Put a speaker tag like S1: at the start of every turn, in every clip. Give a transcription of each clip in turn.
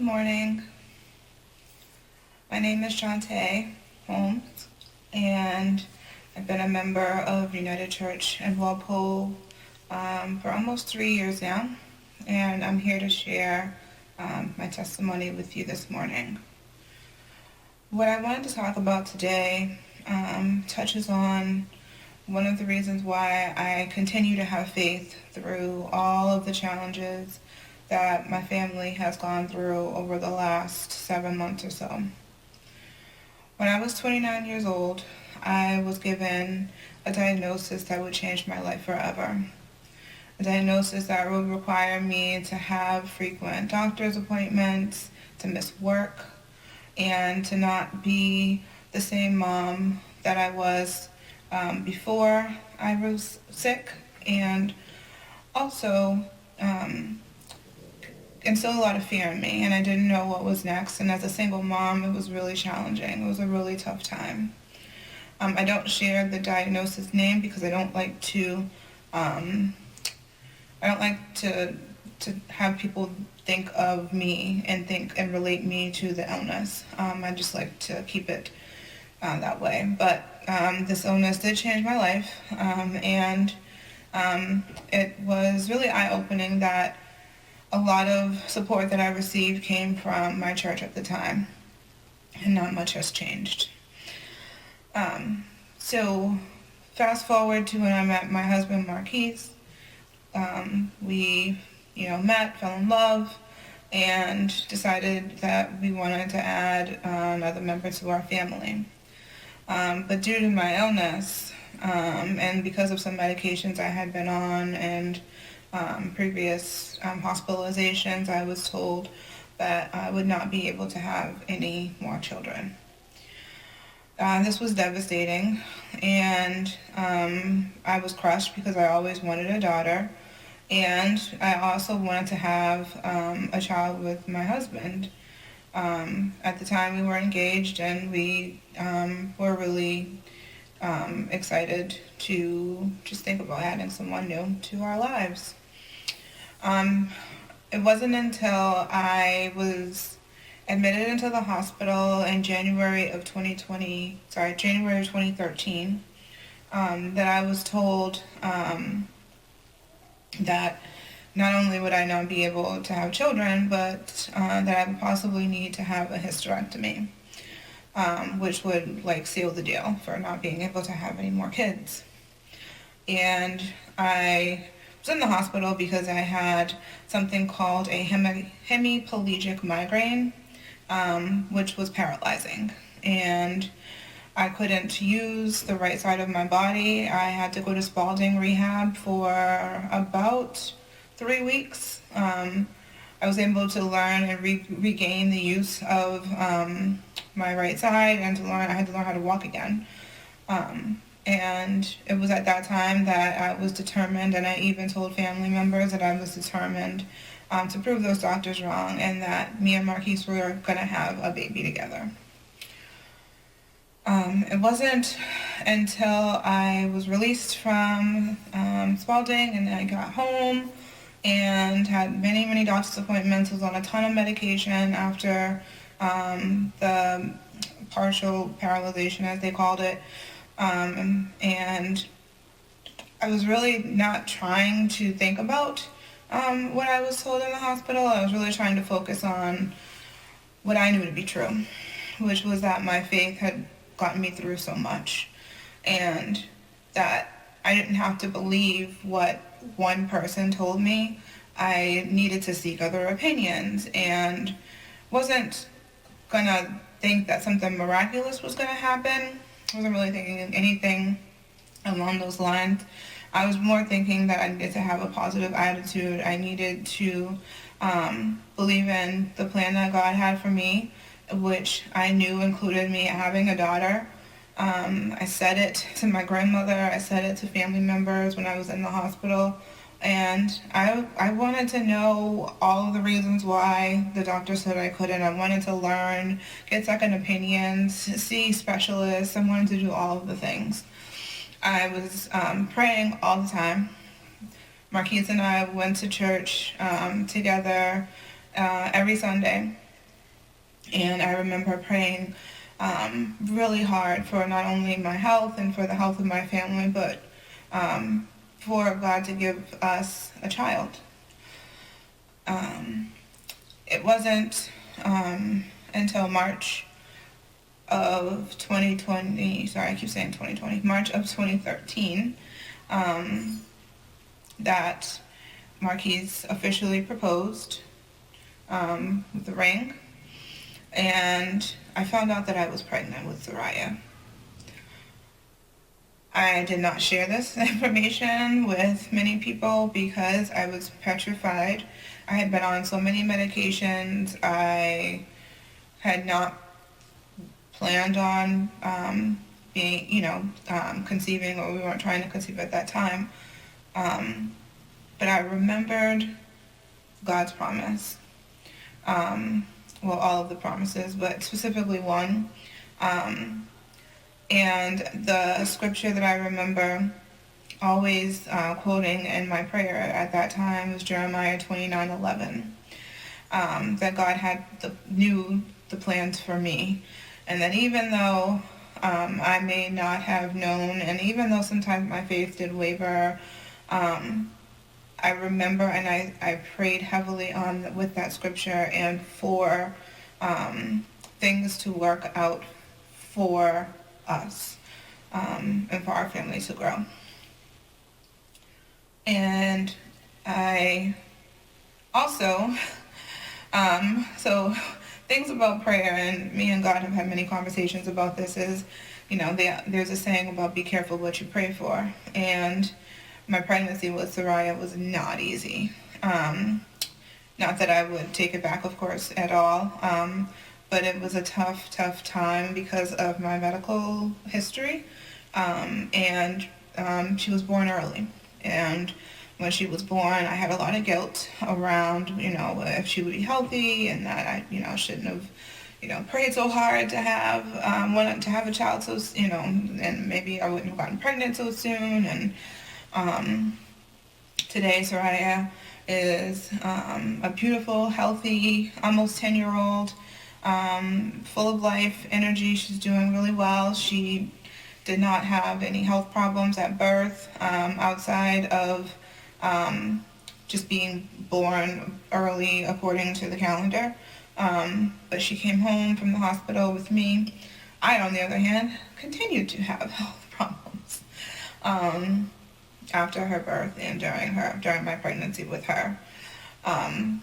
S1: morning. My name is Shantae Holmes, and I've been a member of United Church in Walpole for almost 3 years now, and I'm here to share my testimony with you this morning. What I wanted to talk about today touches on one of the reasons why I continue to have faith through all of the challenges that my family has gone through over the last 7 months or so. When I was 29 years old, I was given a diagnosis that would change my life forever. A diagnosis that would require me to have frequent doctor's appointments, to miss work, and to not be the same mom that I was before I was sick, and also instilled a lot of fear in me, and I didn't know what was next. And as a single mom, it was really challenging. It was a really tough time. I don't share the diagnosis name because I don't like to have people think of me and relate me to the illness. I just like to keep it that way. But this illness did change my life, and it was really eye-opening that a lot of support that I received came from my church at the time, and not much has changed. So fast forward to when I met my husband, Marquise. We, met, fell in love, and decided that we wanted to add another member to our family. But due to my illness, and because of some medications I had been on and previous hospitalizations, I was told that I would not be able to have any more children. This was devastating, and I was crushed because I always wanted a daughter, and I also wanted to have a child with my husband. At the time we were engaged, and we were really excited to just think about adding someone new to our lives. It wasn't until I was admitted into the hospital in January of 2013, that I was told that not only would I not be able to have children, but that I would possibly need to have a hysterectomy, which would seal the deal for not being able to have any more kids. And I was in the hospital because I had something called a hemiplegic migraine, which was paralyzing. And I couldn't use the right side of my body. I had to go to Spalding rehab for about 3 weeks. I was able to learn and regain the use of my right side, and I had to learn how to walk again. And it was at that time that I was determined, and I even told family members that I was determined to prove those doctors wrong, and that me and Marquise were going to have a baby together. It wasn't until I was released from Spalding and I got home and had many, many doctor's appointments, was on a ton of medication after the partial paralyzation, as they called it. And I was really not trying to think about what I was told in the hospital. I was really trying to focus on what I knew to be true, which was that my faith had gotten me through so much, and that I didn't have to believe what one person told me. I needed to seek other opinions, and wasn't gonna think that something miraculous was gonna happen. I wasn't really thinking anything along those lines. I was more thinking that I needed to have a positive attitude. I needed to believe in the plan that God had for me, which I knew included me having a daughter. I said it to my grandmother. I said it to family members when I was in the hospital. And I wanted to know all of the reasons why the doctor said I couldn't. I wanted to learn, get second opinions, see specialists. I wanted to do all of the things. I was praying all the time. Marquise and I went to church together every Sunday. And I remember praying really hard for not only my health and for the health of my family, but for God to give us a child. It wasn't until March of 2020, sorry, I keep saying 2020, March of 2013, that Marquise officially proposed with the ring, and I found out that I was pregnant with Soraya. I did not share this information with many people because I was petrified. I had been on so many medications. I had not planned on being, conceiving, or we weren't trying to conceive at that time. But I remembered God's promise. All of the promises, but specifically one. And the scripture that I remember always quoting in my prayer at that time was Jeremiah 29:11. That God knew the plans for me. And that even though I may not have known, and even though sometimes my faith did waver, I remember, and I prayed heavily with that scripture and for things to work out for us and for our family to grow. And I also, so things about prayer, and me and God have had many conversations about this, is, there's a saying about be careful what you pray for. And my pregnancy with Soraya was not easy. Not that I would take it back, of course, at all. But it was a tough time because of my medical history. And she was born early. And when she was born, I had a lot of guilt around, if she would be healthy, and that I, shouldn't have, prayed so hard to have a child so, and maybe I wouldn't have gotten pregnant so soon. And today, Soraya is a beautiful, healthy, almost 10-year-old, full of life, energy. She's doing really well. She did not have any health problems at birth, outside of just being born early according to the calendar. But she came home from the hospital with me. I, on the other hand, continued to have health problems after her birth and during my pregnancy with her. I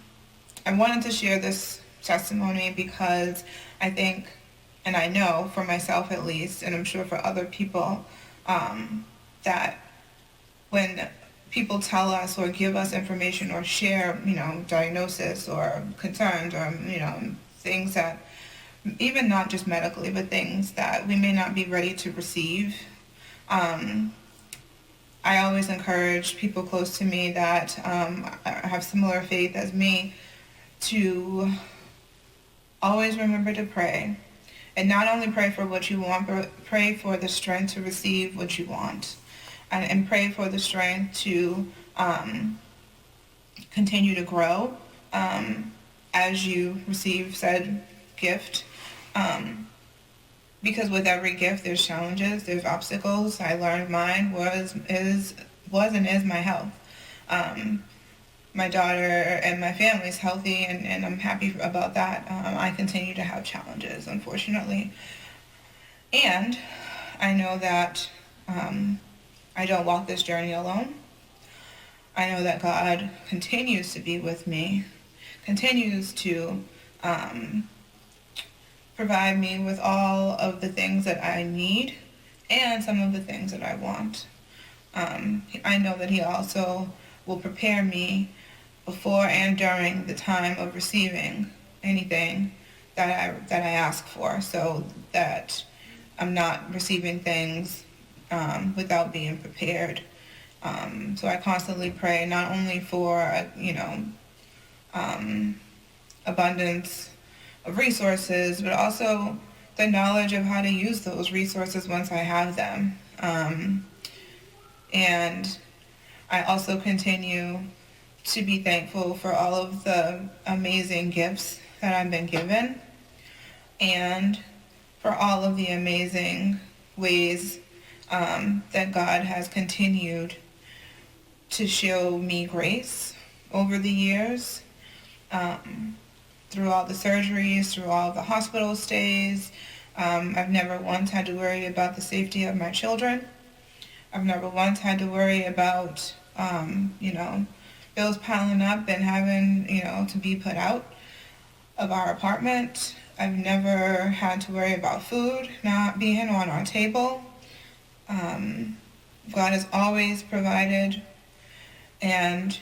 S1: wanted to share this testimony because I think, and I know for myself at least, and I'm sure for other people, that when people tell us or give us information or share, diagnosis or concerns or, things that, even not just medically, but things that we may not be ready to receive, I always encourage people close to me that have similar faith as me to always remember to pray. And not only pray for what you want, but pray for the strength to receive what you want. And pray for the strength to continue to grow as you receive said gift. Because with every gift, there's challenges, there's obstacles. I learned mine was and is my health. My daughter and my family's healthy, and I'm happy about that. I continue to have challenges, unfortunately. And I know that I don't walk this journey alone. I know that God continues to be with me, continues to provide me with all of the things that I need and some of the things that I want. I know that He also will prepare me before and during the time of receiving anything that I ask for, so that I'm not receiving things without being prepared. So I constantly pray not only for abundance of resources, but also the knowledge of how to use those resources once I have them. And I also continue to be thankful for all of the amazing gifts that I've been given. and for all of the amazing ways that God has continued to show me grace over the years, through all the surgeries, through all the hospital stays. I've never once had to worry about the safety of my children. I've never once had to worry about, bills piling up and having, to be put out of our apartment. I've never had to worry about food not being on our table. God has always provided, and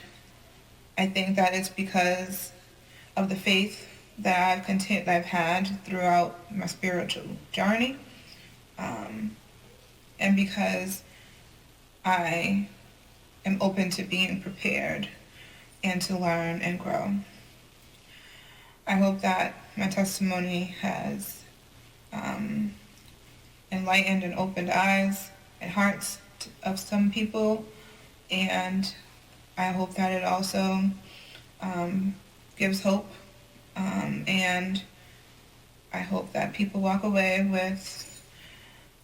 S1: I think that it's because of the faith that I've had throughout my spiritual journey, and because I am open to being prepared and to learn and grow. I hope that my testimony has enlightened and opened eyes and hearts of some people, and I hope that it also gives hope, and I hope that people walk away with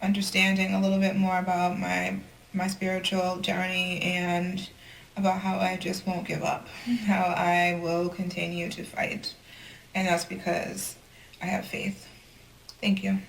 S1: understanding a little bit more about my spiritual journey and about how I just won't give up, how I will continue to fight. And that's because I have faith. Thank you.